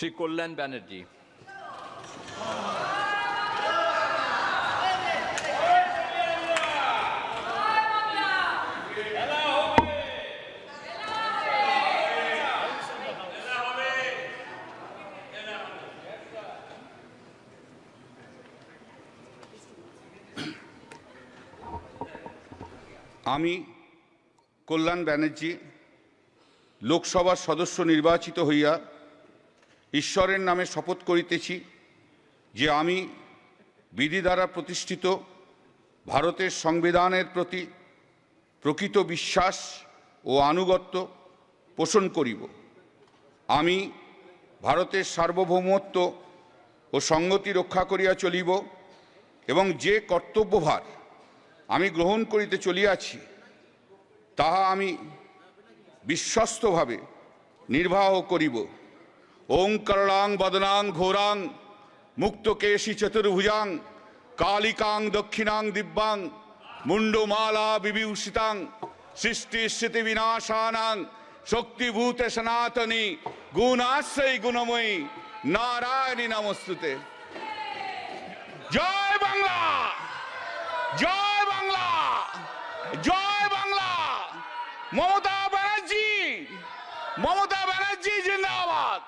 শ্রী কল্যাণ ব্যানার্জি। আমি কল্যাণ ব্যানার্জি লোকসভার সদস্য নির্বাচিত হইয়া ঈশ্বরের নামে শপথ করিতেছি যে আমি বিধি দ্বারা প্রতিষ্ঠিত ভারতের সংবিধানের প্রতি প্রকৃত বিশ্বাস ও আনুগত্য পোষণ করিব। আমি ভারতের সার্বভৌমত্ব ও সংহতি রক্ষা করিয়া চলিব এবং যে কর্তব্যভার আমি গ্রহণ করিতে চলিয়াছি তাহা আমি বিশ্বস্তভাবে নির্বাহ করিব। ওং করলাং বদনাং ঘোরাং মুক্তকেশী চতুর্ভুজাং কালিকাং দক্ষিণাং দিব্যাং মুন্ডমালা বিভূষিতাং সৃষ্টি স্থিতি বিনাশানাং শক্তিভূত সনাতনী গুণাশ্রয়ী গুণময়ী নারায়ণী নমস্তুতে। জয় বাংলা, জয় বাংলা, জয় বাংলা। মমতা ব্যানার্জি, মমতা ব্যানার্জি জিন্দাবাদ।